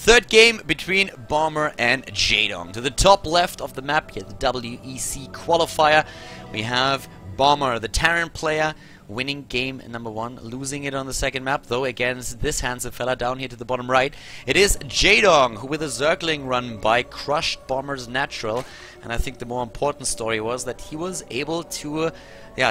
Third game between Bomber and JaeDong. To the top left of the map here, the WEC Qualifier, we have Bomber, the Terran player, winning game number 1, losing it on the second map, though against this handsome fella down here to the bottom right. It is JaeDong, who with a circling run by crushed Bomber's natural, and I think the more important story was that he was able to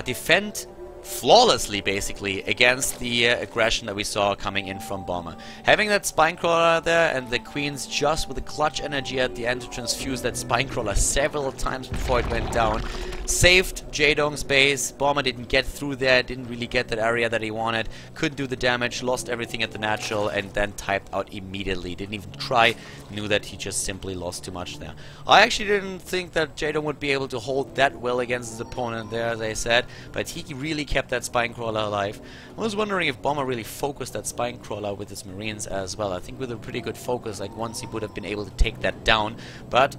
defend flawlessly, basically, against the aggression that we saw coming in from Bomber. Having that Spinecrawler there and the Queens just with the clutch energy at the end to transfuse that Spinecrawler several times before it went down saved JaeDong's base. Bomber didn't get through there, didn't really get that area that he wanted, couldn't do the damage, lost everything at the natural, and then typed out immediately. Didn't even try, knew that he just simply lost too much there. I actually didn't think that JaeDong would be able to hold that well against his opponent there, as I said, but he really kept that Spinecrawler alive. I was wondering if Bomber really focused that Spinecrawler with his Marines as well. I think with a pretty good focus, like once he would have been able to take that down, but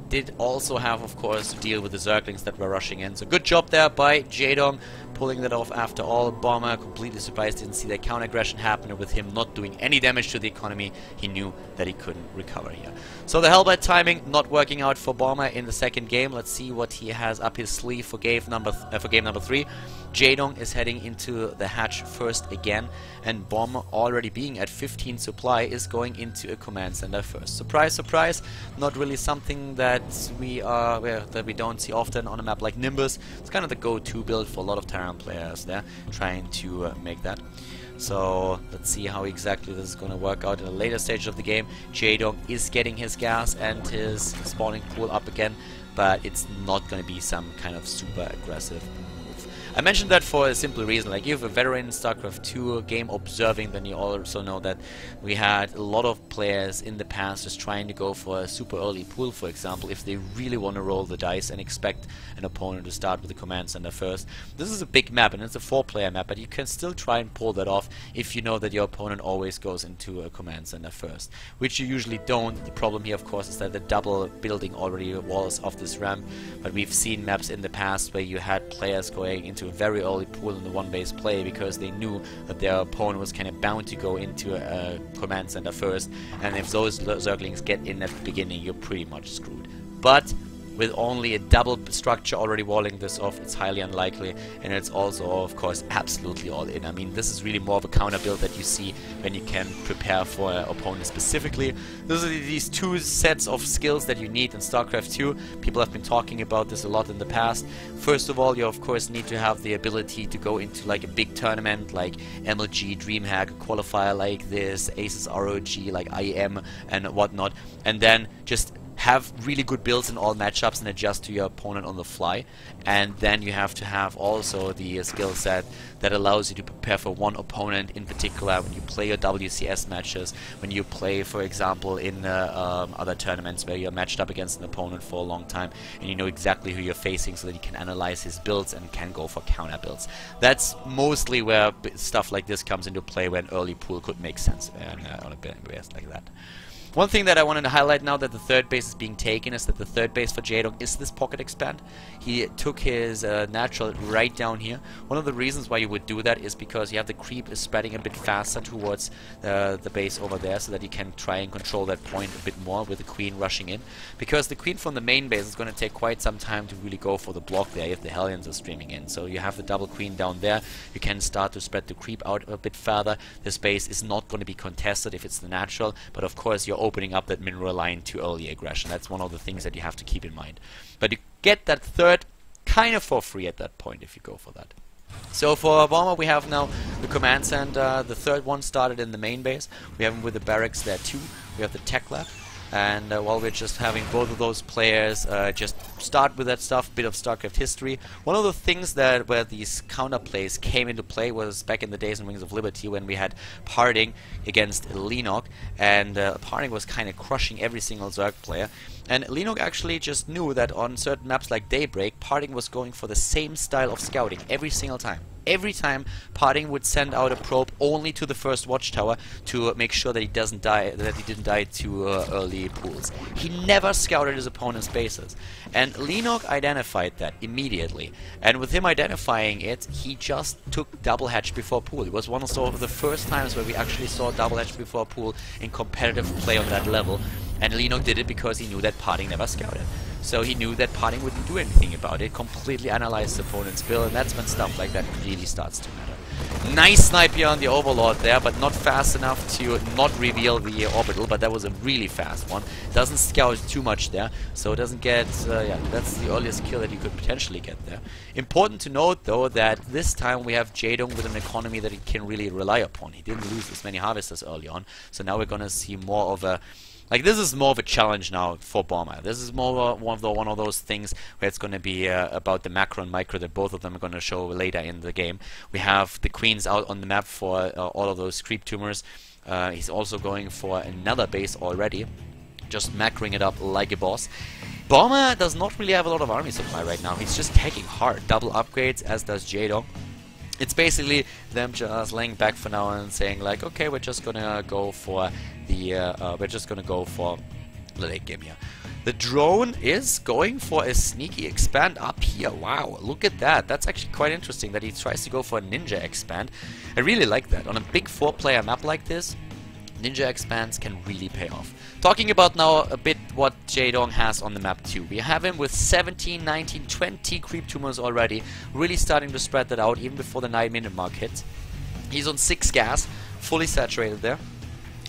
did also have, of course, to deal with the Zerglings that were rushing in. So good job there by JaeDong, pulling that off after all. Bomber completely surprised, didn't see that counter aggression happen, and with him not doing any damage to the economy, he knew that he couldn't recover here. So the Hellbite timing not working out for Bomber in the second game. Let's see what he has up his sleeve for game number 3. JaeDong is heading into the hatch first again, and Bomber, already being at 15 supply, is going into a command center first. Surprise, surprise! Not really something that we don't see often on a map like Nimbus. It's kind of the go-to build for a lot of Terran players there, trying to make that. So let's see how exactly this is going to work out in a later stage of the game. JaeDong is getting his gas and his spawning pool up again, but it's not going to be some kind of super aggressive move. I mentioned that for a simple reason. Like, if you're a veteran in StarCraft 2 game observing, then you also know that we had a lot of players in the past just trying to go for a super early pool, for example, if they really want to roll the dice and expect an opponent to start with the command center first. This is a big map and it's a 4-player map, but you can still try and pull that off if you know that your opponent always goes into a command center first, which you usually don't. The problem here, of course, is that the double building already walls off this ramp, but we've seen maps in the past where you had players going into a very early pool in the one-base play because they knew that their opponent was kind of bound to go into a command center first, and if those Zerglings get in at the beginning, you're pretty much screwed. But with only a double structure already walling this off, it's highly unlikely, and it's also, of course, absolutely all in. I mean, this is really more of a counter build that you see when you can prepare for an opponent specifically. Those are these two sets of skills that you need in StarCraft 2. People have been talking about this a lot in the past. First of all, you of course need to have the ability to go into like a big tournament like MLG, DreamHack, a qualifier like this, Aces ROG, like IEM and whatnot, and then just have really good builds in all matchups and adjust to your opponent on the fly. And then you have to have also the skill set that allows you to prepare for one opponent in particular when you play your WCS matches, when you play, for example, in other tournaments where you're matched up against an opponent for a long time and you know exactly who you're facing so that you can analyze his builds and can go for counter builds. That's mostly where stuff like this comes into play, when early pool could make sense on a base like that. One thing that I wanted to highlight now that the third base is being taken is that the third base for JaeDong is this pocket expand. He took his natural right down here. One of the reasons why you would do that is because you have the creep is spreading a bit faster towards the base over there, so that you can try and control that point a bit more with the queen rushing in. Because the queen from the main base is going to take quite some time to really go for the block there if the Hellions are streaming in. So you have the double queen down there. You can start to spread the creep out a bit further. This base is not going to be contested if it's the natural, but of course you're opening up that mineral line to early aggression. That's one of the things that you have to keep in mind. But you get that third kind of for free at that point if you go for that. So for Bomber we have now the command center. The third one started in the main base. We have him with the barracks there too. We have the tech lab. And while we're just having both of those players just start with that stuff, bit of StarCraft history. One of the things that where these counter plays came into play was back in the days in Wings of Liberty when we had Parting against Lenok, and Parting was kind of crushing every single Zerg player. And Lenok actually just knew that on certain maps like Daybreak, Parting was going for the same style of scouting every single time. every time Parting would send out a probe only to the first watchtower to make sure that he didn't die to early pools. He never scouted his opponent's bases, and Lenok identified that immediately. And with him identifying it, he just took double hatch before pool. It was one of the first times where we actually saw double hatch before pool in competitive play on that level. And Lenok did it because he knew that Parting never scouted. So he knew that Parting wouldn't do anything about it, completely analyzed the opponent's build, and that's when stuff like that really starts to matter. Nice snipe here on the Overlord there, but not fast enough to not reveal the orbital, but that was a really fast one. Doesn't scout too much there, so it doesn't get, yeah, that's the earliest kill that you could potentially get there. Important to note, though, that this time we have JaeDong with an economy that he can really rely upon. He didn't lose as many harvesters early on, so now we're gonna see more of a... Like, this is more of a challenge now for Bomber. This is more one of those things where it's going to be about the macro and micro that both of them are going to show later in the game. We have the queens out on the map for all of those creep tumors. He's also going for another base already, just macroing it up like a boss. Bomber does not really have a lot of army supply right now. He's just taking hard double upgrades, as does JaeDong. It's basically them just laying back for now and saying like, okay, we're just gonna go for the late game here. The drone is going for a sneaky expand up here. Wow, look at that. That's actually quite interesting that he tries to go for a ninja expand. I really like that. On a big 4-player map like this, ninja expands can really pay off. Talking about now a bit what JaeDong has on the map too. We have him with 17, 19, 20 creep tumors already, really starting to spread that out even before the 9-minute mark hits. He's on 6 gas, fully saturated there.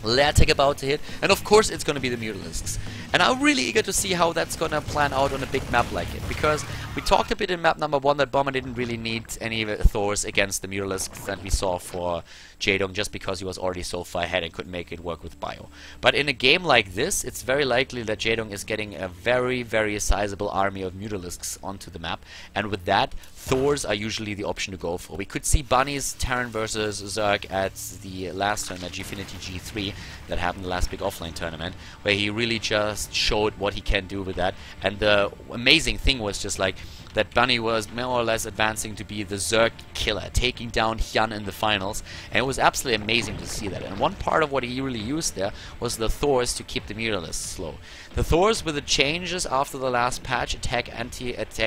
Latic about to hit, and of course it's going to be the Mutalisks. And I'm really eager to see how that's going to plan out on a big map like it, because we talked a bit in map number 1 that Bomber didn't really need any Thors against the Mutalisks that we saw for JaeDong, just because he was already so far ahead and couldn't make it work with Bio. But in a game like this, it's very likely that JaeDong is getting a very, very sizable army of Mutalisks onto the map, and with that, Thors are usually the option to go for. We could see Bunny's Terran versus Zerg at the last tournament, Gfinity G3, that happened the last big offline tournament, where he really just showed what he can do with that. And the amazing thing was just like that Bunny was more or less advancing to be the Zerg killer, taking down Hyun in the finals, and it was absolutely amazing to see that. And one part of what he really used there was the Thors to keep the Mutalisks slow. The Thors, with the changes after the last patch, attack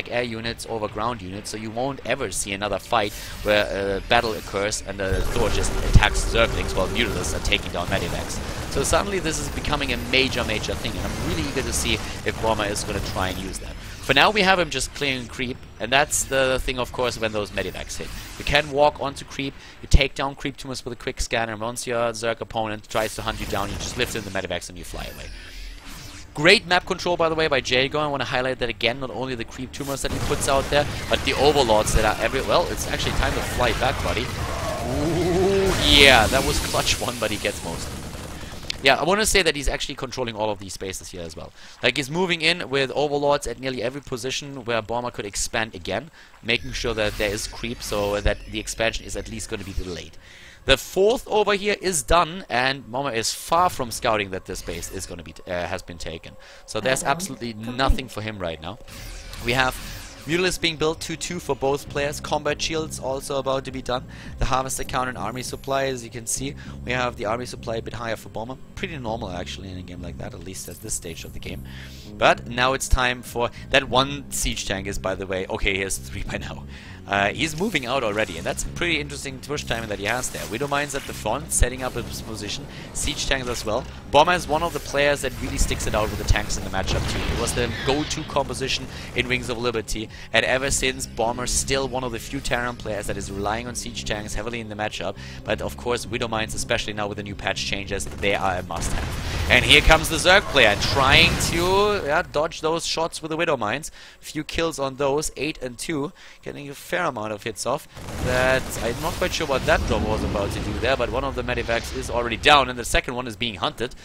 air units over ground units, so you won't ever see another fight where a battle occurs and the Thor just attacks Zerglings while Mutalisks are taking down Medivacs. So suddenly this is becoming a major thing, and I'm really eager to see if Bomber is going to try and use that. For now we have him just clearing creep, and that's the thing, of course, when those medivacs hit. You can walk onto creep, you take down creep tumors with a quick scanner, and once your Zerg opponent tries to hunt you down, you just lift in the medivacs and you fly away. Great map control, by the way, by JaeDong. I want to highlight that again, not only the creep tumors that he puts out there, but the overlords that are well, it's actually time to fly back, buddy. Ooh, yeah, that was clutch one, but he gets most of it. Yeah, I want to say that he's actually controlling all of these spaces here as well. Like, he's moving in with overlords at nearly every position where Bomber could expand again, making sure that there is creep so that the expansion is at least going to be delayed. The 4th over here is done, and Bomber is far from scouting that this base is going to be has been taken. So there's absolutely nothing for him right now. We have Mutalisks being built 2-2 for both players. Combat shields also about to be done. The harvester count and army supply, as you can see, we have the army supply a bit higher for Bomber. Pretty normal actually in a game like that, at least at this stage of the game. But now it's time for that one siege tank is, by the way, okay, he has 3 by now. He's moving out already, and that's a pretty interesting push timing that he has there. Widowmines at the front, setting up his position. Siege tanks as well. Bomber is one of the players that really sticks it out with the tanks in the matchup too. It was the go-to composition in Wings of Liberty, and ever since, Bomber's still one of the few Terran players that is relying on siege tanks heavily in the matchup. But of course, Widowmines, especially now with the new patch changes, they are a must-have. And here comes the Zerg player, trying to dodge those shots with the Widowmines. Few kills on those, 8 and 2, getting a fair amount of hits off. That I'm not quite sure what that drop was about to do there, but one of the medivacs is already down, and the second one is being hunted.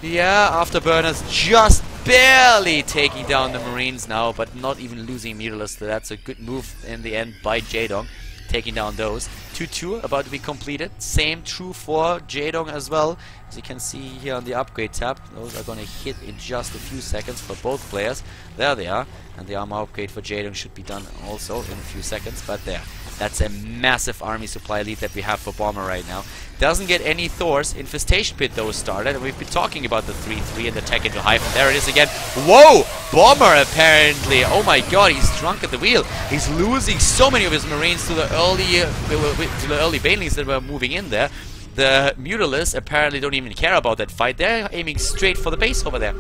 Yeah, Afterburners just barely taking down the Marines now, but not even losing Mutalisks. So that's a good move in the end by JaeDong, taking down those. 2-2 about to be completed. Same true for JaeDong as well. As you can see here on the upgrade tab, those are going to hit in just a few seconds for both players. There they are. And the armor upgrade for JaeDong should be done also in a few seconds, but there. That's a massive army supply lead that we have for Bomber right now. Doesn't get any Thors. Infestation Pit though started, and we've been talking about the 3-3 and the attack into Hive, and there it is again. Whoa! Bomber apparently. Oh my god, he's drunk at the wheel. He's losing so many of his Marines to the early banelings that were moving in there. The Mutalists apparently don't even care about that fight. They're aiming straight for the base over there.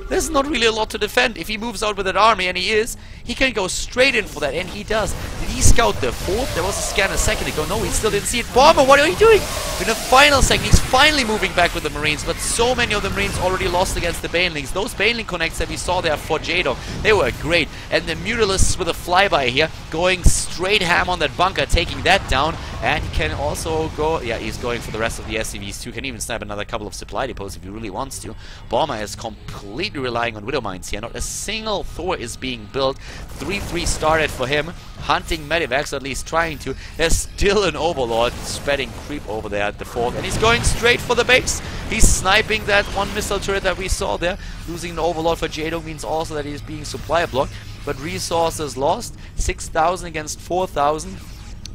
There's not really a lot to defend. If he moves out with an army, and he can go straight in for that, and he does. Did he scout the 4th? There was a scan a second ago. No, he still didn't see it. Bomber, what are you doing? In the final second, he's finally moving back with the Marines, but so many of the Marines already lost against the Banelings. Those Baneling connects that we saw there for JaeDong, they were great. And the Mutalists with a flyby here, going straight ham on that bunker, taking that down. And he can also go, yeah, he's going for the rest of the SCVs too. Can even snap another couple of supply depots if he really wants to. Bomber is completely relying on Widow Mines here. Not a single Thor is being built. 3-3 started for him. Hunting Medivacs, at least trying to. There's still an Overlord spreading creep over there at the 4th. And he's going straight for the base. He's sniping that one missile turret that we saw there. Losing the Overlord for JaeDong means also that he's being supply blocked. But resources lost. 6,000 against 4,000.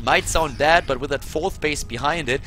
Might sound bad, but with that 4th base behind it,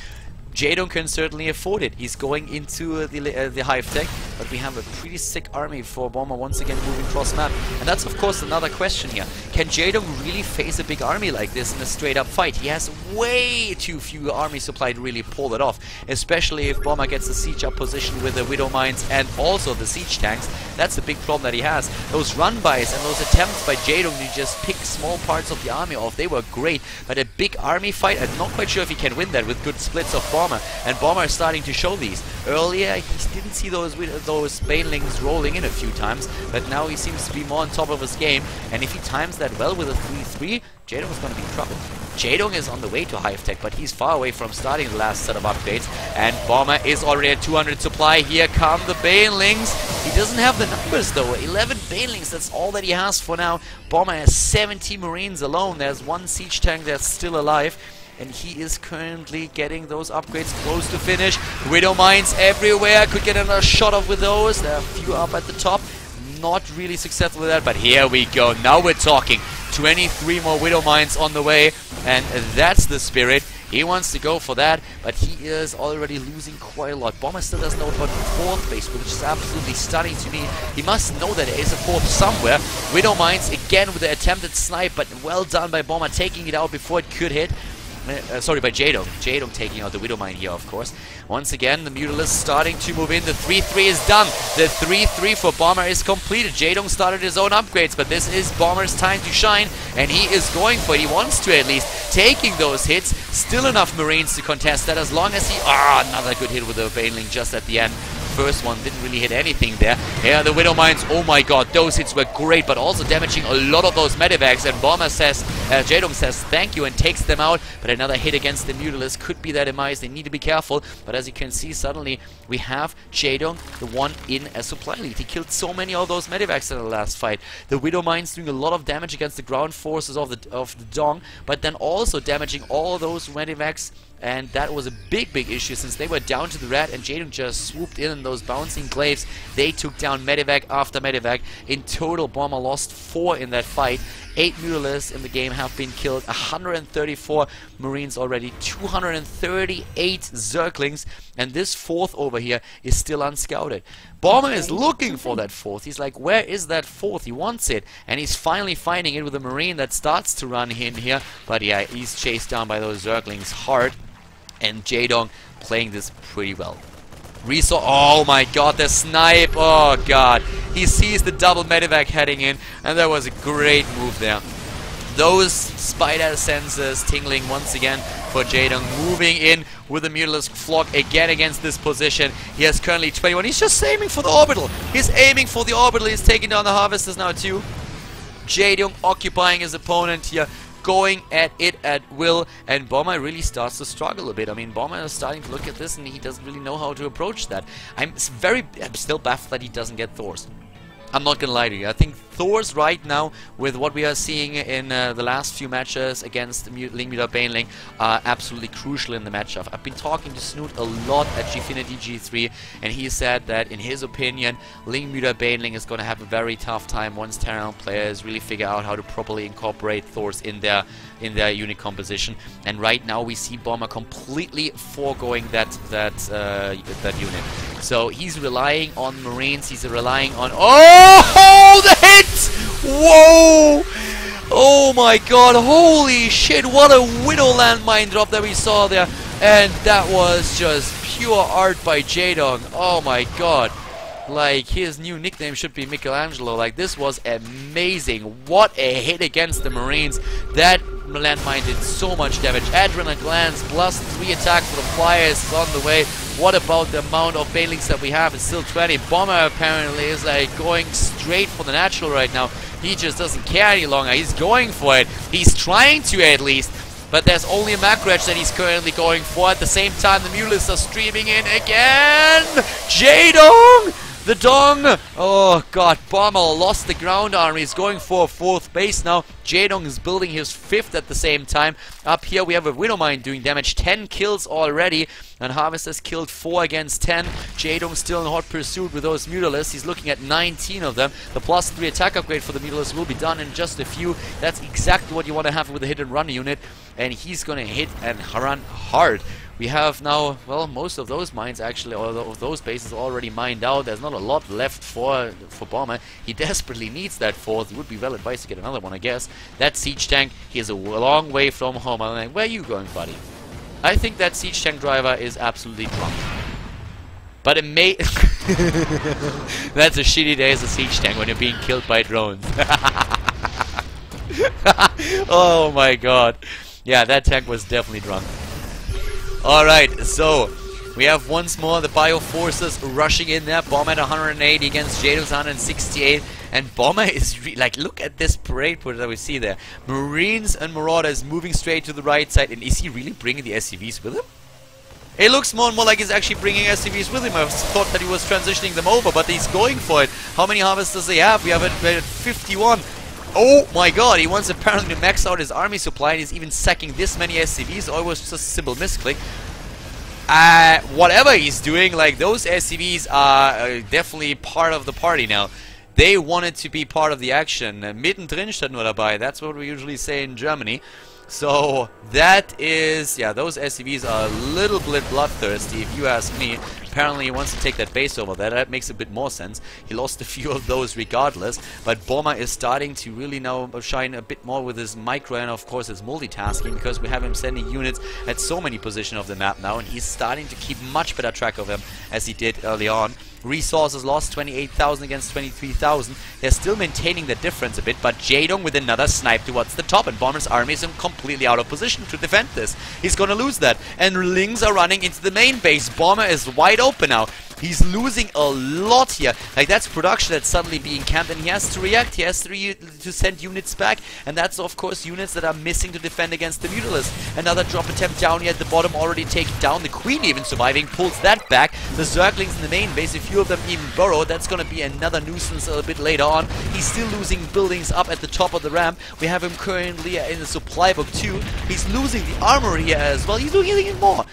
JaeDong can certainly afford it. He's going into the Hive Tech, but we have a pretty sick army for Bomber once again moving cross map. And that's of course another question here. Can JaeDong really face a big army like this in a straight up fight? He has way too few army supply to really pull it off, especially if Bomber gets the siege up position with the Widow Mines and also the siege tanks. That's the big problem that he has. Those run-bys and those attempts by JaeDong to just pick small parts of the army off, they were great. But a big army fight, I'm not quite sure if he can win that with good splits of Bomber. And Bomber is starting to show these. Earlier, he didn't see those Banelings rolling in a few times, but now he seems to be more on top of his game. And if he times that well with a 3-3, JaeDong is going to be in trouble. JaeDong is on the way to Hive Tech, but he's far away from starting the last set of upgrades. And Bomber is already at 200 supply. Here come the Banelings. He doesn't have the numbers though. 11 Banelings, that's all that he has for now. Bomber has 70 Marines alone. There's one siege tank that's still alive. And he is currently getting those upgrades close to finish. Widow Mines everywhere. Could get another shot off with those. There are a few up at the top. Not really successful with that, but here we go. Now we're talking. 23 more Widow Mines on the way. And that's the spirit. He wants to go for that, but he is already losing quite a lot. Bomber still doesn't know about the 4th base, which is absolutely stunning to me. He must know that there is a 4th somewhere. Widow Mines again with the attempted snipe, but well done by Bomber, taking it out before it could hit. Sorry, by JaeDong. JaeDong taking out the Widow Mine here, of course. Once again, the Mutalists starting to move in. The 3-3 is done. The 3-3 for Bomber is completed. JaeDong started his own upgrades, but this is Bomber's time to shine, and he is going for it. He wants to at least. Taking those hits. Still enough Marines to contest that as long as he... another good hit with the Baneling just at the end. First one didn't really hit anything there. Here the Widow Mines, oh my god, those hits were great, but also damaging a lot of those Medivacs. And Bomber says, JaeDong says thank you and takes them out. But another hit against the Mutalists could be their demise. They need to be careful. But as you can see, suddenly we have JaeDong, the one in a supply lead. He killed so many of those Medivacs in the last fight. The Widow Mines doing a lot of damage against the ground forces of the Dong, but then also damaging all those Medivacs. And that was a big issue since they were down to the rat and JaeDong just swooped in those bouncing glaives. They took down Medivac after Medivac. In total, Bomber lost 4 in that fight. 8 Mutalists in the game have been killed. 134 Marines already. 238 Zerglings. And this 4th over here is still unscouted. Bomber is looking for that 4th. He's like, where is that 4th? He wants it. And he's finally finding it with a Marine that starts to run in here. But yeah, he's chased down by those Zerglings hard. And JaeDong playing this pretty well. Oh my god, the snipe! Oh god. He sees the double Medivac heading in, and that was a great move there. Those spider senses tingling once again for JaeDong, moving in with the Mutalist flock again against this position. He has currently 21. He's just aiming for the orbital. He's aiming for the orbital. He's taking down the harvesters now too. JaeDong occupying his opponent here, going at it at will, and Bomber really starts to struggle a bit. I mean, Bomber is starting to look at this and he doesn't really know how to approach that. I'm still baffled that he doesn't get Thors. I'm not gonna lie to you. I think Thor's right now, with what we are seeing in the last few matches against Ling Muta Baneling, are absolutely crucial in the matchup. I've been talking to Snoot a lot at Gfinity G3, and he said that in his opinion, Ling Muta Baneling is going to have a very tough time once Terran players really figure out how to properly incorporate Thors in their unit composition. And right now we see Bomber completely foregoing that unit. So he's relying on Marines. He's relying on the hit! Whoa! Oh my god, holy shit, what a Widow landmine drop that we saw there. And that was just pure art by JaeDong. Oh my god. Like, his new nickname should be Michelangelo. Like, this was amazing. What a hit against the Marines. That landmine did so much damage. Adrenaline Glance, +3 attack for the Flyers is on the way. What about the amount of Banelings that we have? It's still 20. Bomber apparently is like going straight for the natural right now. He just doesn't care any longer. He's going for it. He's trying to at least. But there's only a macro edge that he's currently going for. At the same time, the Mutalisks are streaming in again. JaeDong! The Dong! Oh god, Bomber lost the ground army. He's going for a 4th base now. JaeDong is building his 5th at the same time. Up here we have a Widowmine doing damage. 10 kills already. And Harvest has killed 4 against 10. JaeDong still in hot pursuit with those Mutalisks. He's looking at 19 of them. The +3 attack upgrade for the Mutalisks will be done in just a few. That's exactly what you want to have with a hit and run unit. And he's going to hit and run hard. We have now, well, most of those mines actually, or of those bases already mined out. There's not a lot left for Bomber. He desperately needs that 4th. It would be well advised to get another one, I guess. That siege tank, he is a long way from home. I'm like, where are you going, buddy? I think that siege tank driver is absolutely drunk. But it may... That's a shitty day as a siege tank when you're being killed by drones. Oh my god. Yeah, that tank was definitely drunk. Alright, so we have once more the Bio Forces rushing in there. Bomber at 180 against JaeDong's 168. And Bomber is like, look at this parade put that we see there. Marines and Marauders moving straight to the right side. And is he really bringing the SCVs with him? It looks more and more like he's actually bringing SCVs with him. I thought that he was transitioning them over, but he's going for it. How many harvests does he have? We have it at 51. Oh my god, he wants apparently to max out his army supply, and he's even sacking this many SCVs, or it was just a simple misclick. Whatever he's doing, like, those SCVs are definitely part of the party now. They wanted to be part of the action. Mittendrin steht nur dabei, that's what we usually say in Germany. So that is, yeah, those SCVs are a little bit bloodthirsty if you ask me. Apparently he wants to take that base over there. That makes a bit more sense. He lost a few of those regardless, but Bomber is starting to really now shine a bit more with his micro and of course his multitasking, because we have him sending units at so many positions of the map now, and he's starting to keep much better track of them as he did early on. Resources lost 28,000 against 23,000. They're still maintaining the difference a bit, but JaeDong with another snipe towards the top, and Bomber's army is completely out of position to defend this. He's gonna lose that, and Lings are running into the main base. Bomber is wide open now. He's losing a lot here. Like, that's production that's suddenly being camped, and he has to react. He has to send units back, and that's of course units that are missing to defend against the Mutalisks. Another drop attempt down here at the bottom, already taken down. The Queen even surviving, pulls that back. The Zerglings in the main base, a few of them even burrow. That's gonna be another nuisance a bit later on. He's still losing buildings up at the top of the ramp. We have him currently in the supply book too. He's losing the armor here as well. He's losing even more.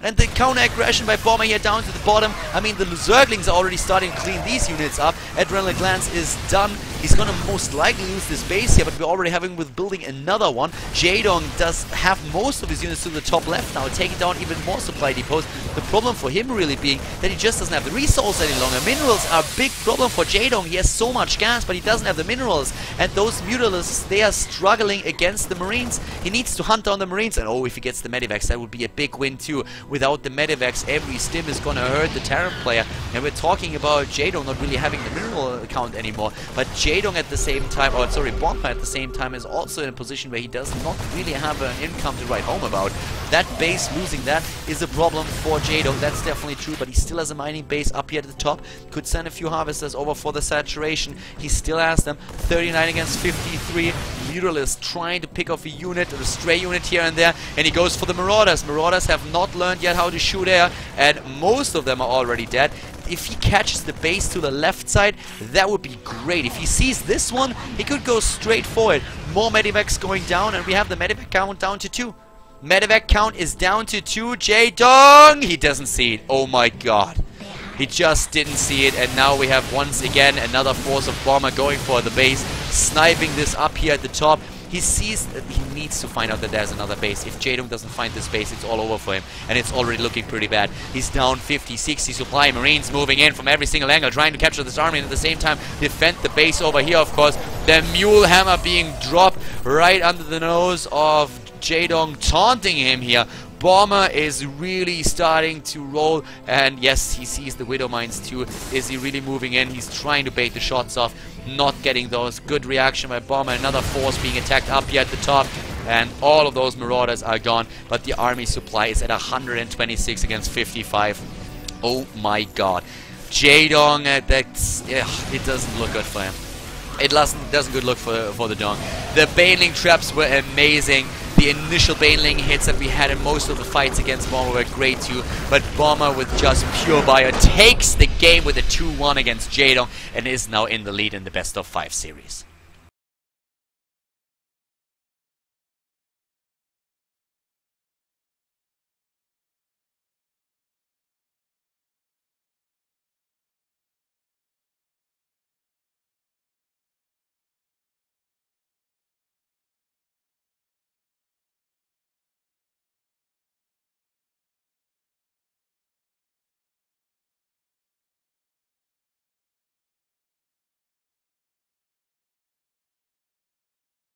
And the counter-aggression by Bomber here down to the bottom. I mean, the Zerglings are already starting to clean these units up. Adrenaline Glance is done. He's gonna most likely lose this base here, but we're already having with building another one. JaeDong does have most of his units to the top left now, taking down even more supply depots. The problem for him really being that he just doesn't have the resource any longer. Minerals are a big problem for JaeDong. He has so much gas, but he doesn't have the minerals. And those Mutalisks, they are struggling against the Marines. He needs to hunt down the Marines. And oh, if he gets the Medivacs, that would be a big win too. Without the Medivacs, every stim is gonna hurt the Terran player. And we're talking about JaeDong not really having the mineral account anymore. But JaeDong at the same time, or sorry, Bomber at the same time is also in a position where he does not really have an income to write home about. That base, losing that, is a problem for JaeDong. That's definitely true, but he still has a mining base up here at the top. Could send a few harvesters over for the saturation. He still has them. 39 against 53. Mutalisks trying to pick off a unit, or a stray unit here and there, and he goes for the Marauders. Marauders have not learned yet how to shoot air, and most of them are already dead. if he catches the base to the left side, that would be great. If he sees this one, he could go straight for it. More medivacs going down, and we have the medivac count down to 2. Medivac count is down to 2. JaeDong! He doesn't see it. Oh my god. He just didn't see it, and now we have once again another force of Bomber going for the base, sniping this up here at the top. He sees that he needs to find out that there's another base. If JaeDong doesn't find this base, it's all over for him, and it's already looking pretty bad. He's down 50, 60 supply. Marines moving in from every single angle, trying to capture this army, and at the same time defend the base over here, of course. The Mule Hammer being dropped right under the nose of JaeDong, taunting him here. Bomber is really starting to roll, and yes, he sees the Widow Mines too. Is he really moving in? He's trying to bait the shots off, not getting those. Good reaction by Bomber. Another force being attacked up here at the top, and all of those Marauders are gone, but the army supply is at 126 against 55. Oh my god. JaeDong, it doesn't look good for him. It doesn't good look for the Dong. The Baneling traps were amazing. The initial Baneling hits that we had in most of the fights against Bomber were great too, but Bomber with just pure bio takes the game with a 2-1 against JaeDong and is now in the lead in the best of 5 series.